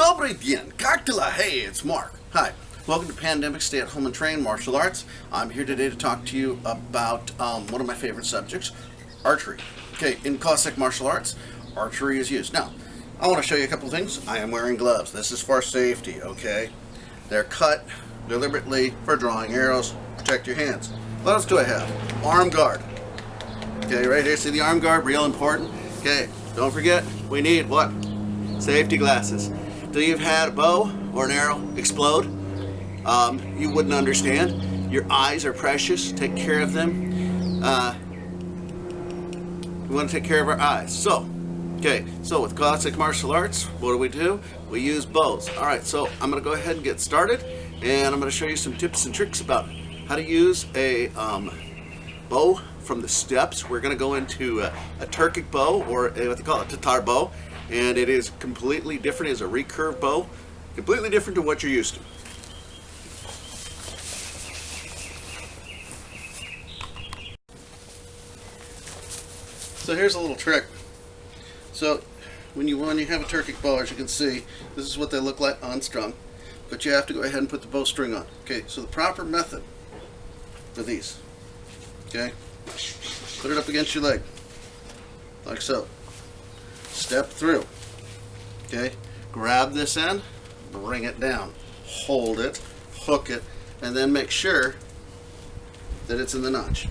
Dobry dien, Kaktala. Hey, it's Mark. Hi, welcome to Pandemic Stay at Home and Train Martial Arts. I'm here today to talk to you about one of my favorite subjects, archery. Okay, in Cossack martial arts, archery is used. Now, I want to show you a couple of things. I am wearing gloves. This is for safety, okay? They're cut deliberately for drawing arrows. Protect your hands. What else do I have? Arm guard. Okay, right here, see the arm guard? Real important. Okay, don't forget, we need what? Safety glasses. Till you've had a bow or an arrow explode, you wouldn't understand. Your eyes are precious. Take care of them. We want to take care of our eyes. So with Cossack martial arts, what do? We use bows. All right, so I'm going to go ahead and get started, and I'm going to show you some tips and tricks about how to use a bow from the steps. We're going to go into a Turkic bow, or what they call a Tatar bow, and it is completely different. It's a recurve bow, completely different to what you're used to. So here's a little trick. So when you have a Turkic bow, as you can see, this is what they look like unstrung, but you have to go ahead and put the bowstring on. Okay, so the proper method for these, okay, put it up against your leg, like so. Step through, okay, grab this end, bring it down, hold it, hook it, and then make sure that it's in the notch.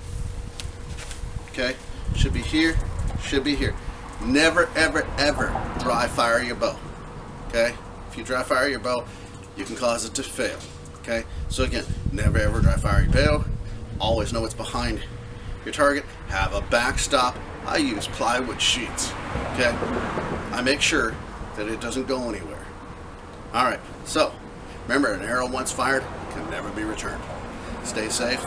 Okay, should be here, should be here. Never, ever, ever dry fire your bow. Okay, if you dry fire your bow, you can cause it to fail. Okay, so again, never ever dry fire your bow. Always know what's behind your target. Have a backstop. I use plywood sheets. Okay, I make sure that it doesn't go anywhere. All right, so remember, an arrow once fired can never be returned. Stay safe.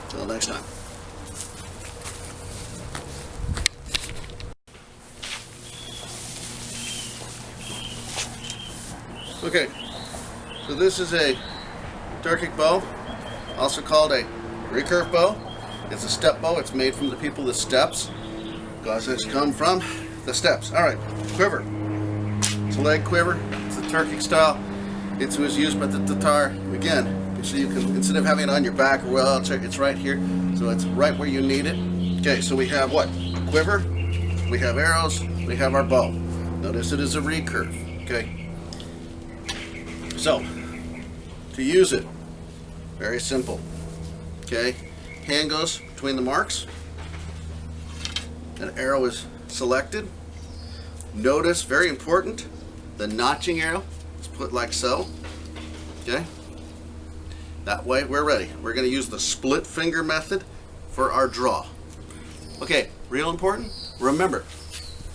Till next time. Okay, so this is a Turkic bow, also called a recurve bow. It's a step bow. It's made from the people of the steppes. Cossacks come from the steppes. All right, quiver. It's a leg quiver. It's the Turkic style. It was used by the Tatar. Again, so you can, instead of having it on your back or well, it's right here, so it's right where you need it. Okay, so we have what? A quiver. We have arrows. We have our bow. Notice it is a recurve. Okay. So, to use it, very simple. Okay, hand goes between the marks. An arrow is selected. Notice, very important, the notching arrow is put like so. Okay, that way we're ready. We're going to use the split finger method for our draw. Okay, real important. Remember,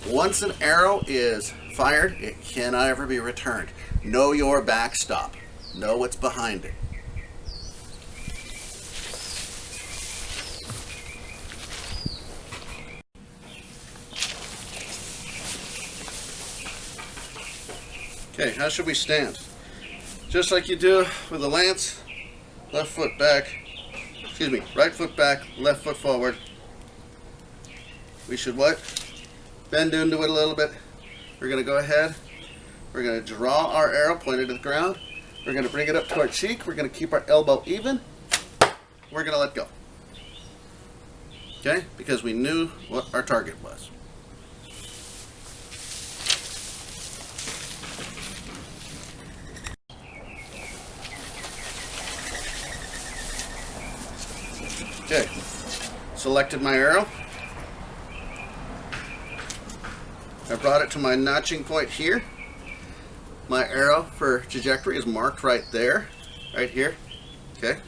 once an arrow is fired, it cannot ever be returned. Know your backstop. Know what's behind it. Okay, how should we stand? Just like you do with a lance, left foot back, excuse me, right foot back, left foot forward. We should what? Bend into it a little bit. We're going to go ahead. We're going to draw our arrow pointed to the ground. We're going to bring it up to our cheek. We're going to keep our elbow even. We're going to let go. Okay? Because we knew what our target was. Okay. Selected my arrow. I brought it to my notching point here. My arrow for trajectory is marked right there, right here. Okay.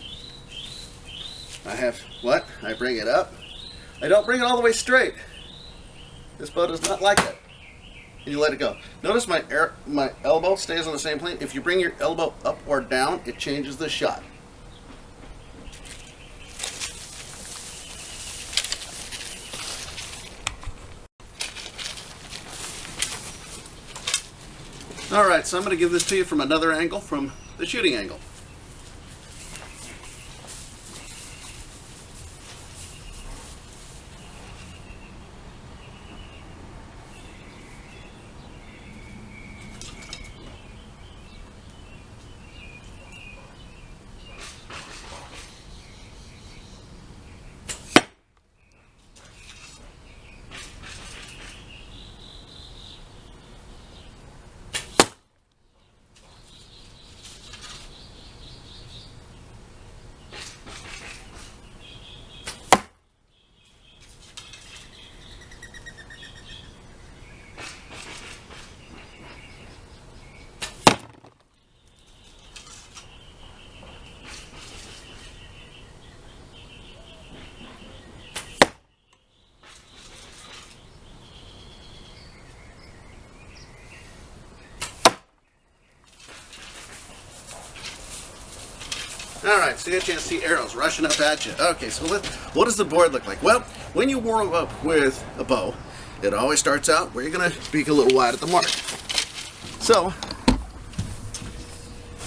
I have what? I bring it up. I don't bring it all the way straight. This bow does not like it. And you let it go. Notice my elbow stays on the same plane. If you bring your elbow up or down, it changes the shot. Alright, so I'm going to give this to you from another angle, from the shooting angle. All right, so you get a chance to see arrows rushing up at you. Okay, so what does the board look like? Well, when you warm up with a bow, it always starts out where you're gonna peek a little wide at the mark. So,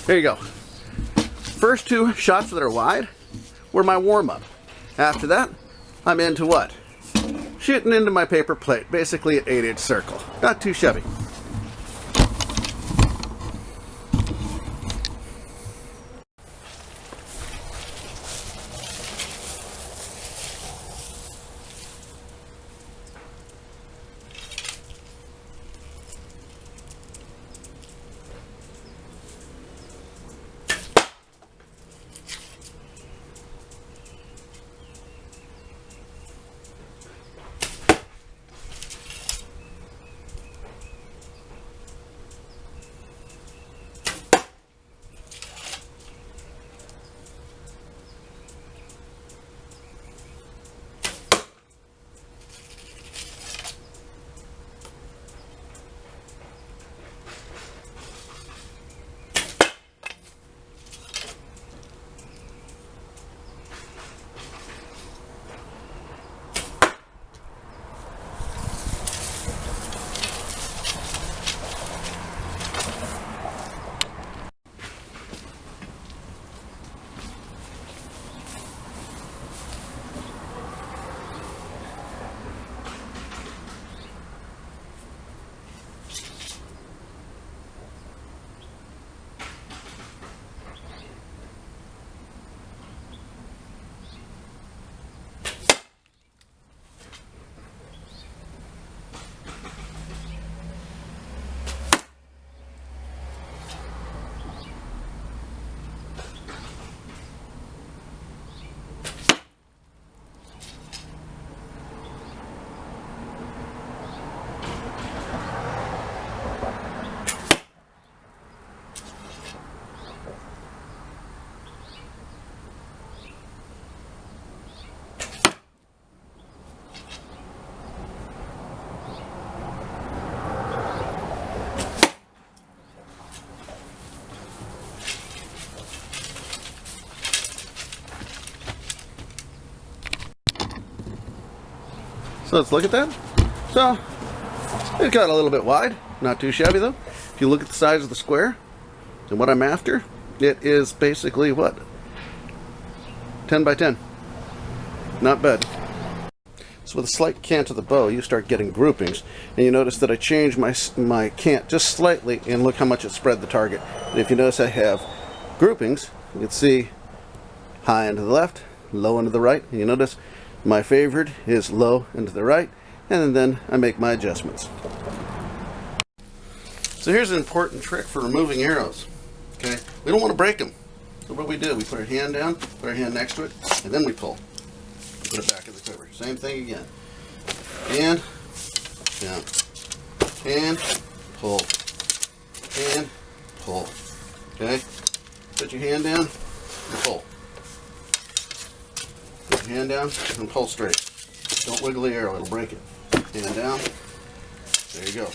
there you go. First 2 shots that are wide were my warm-up. After that, I'm into what? Shooting into my paper plate, basically an 8-inch circle. Not too shabby. So let's look at that. So it got a little bit wide, not too shabby though. If you look at the size of the square and what I'm after, it is basically what? 10 by 10. Not bad. So with a slight cant of the bow, you start getting groupings, and you notice that I changed my cant just slightly, and look how much it spread the target. And if you notice, I have groupings. You can see high and to the left, low and to the right. And you notice my favored is low and to the right, and then I make my adjustments. So here's an important trick for removing arrows. Okay, we don't want to break them. So what we do, we put our hand down, put our hand next to it, and then we pull. Put it back in the quiver. Same thing again. And down. And pull. And pull. Okay? Put your hand down and pull. Put your hand down and pull straight. Don't wiggle the arrow, it'll break it. Hand down. There you go.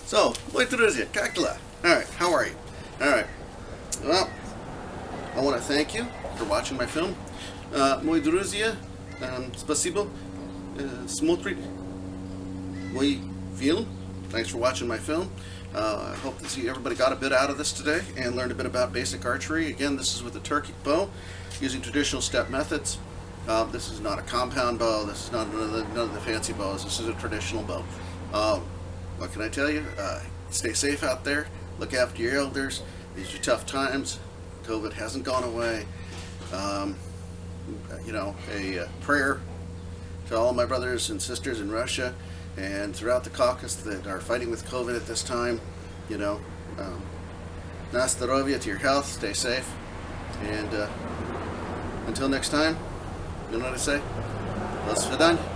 So, moi друзья, как дела? Alright, how are you? Alright, well, I want to thank you for watching my film. Moi друзья, спасибо, смотрит мой film. Thanks for watching my film. I hope that everybody got a bit out of this today and learned a bit about basic archery. Again, this is with the Turkic bow, using traditional step methods. This is not a compound bow. This is not none of the fancy bows. This is a traditional bow. What can I tell you? Stay safe out there. Look after your elders. These are tough times. COVID hasn't gone away. A prayer to all my brothers and sisters in Russia and throughout the Caucasus that are fighting with COVID at this time. Na zdrowie, to your health. Stay safe. And until next time, you know what I say? До свидания.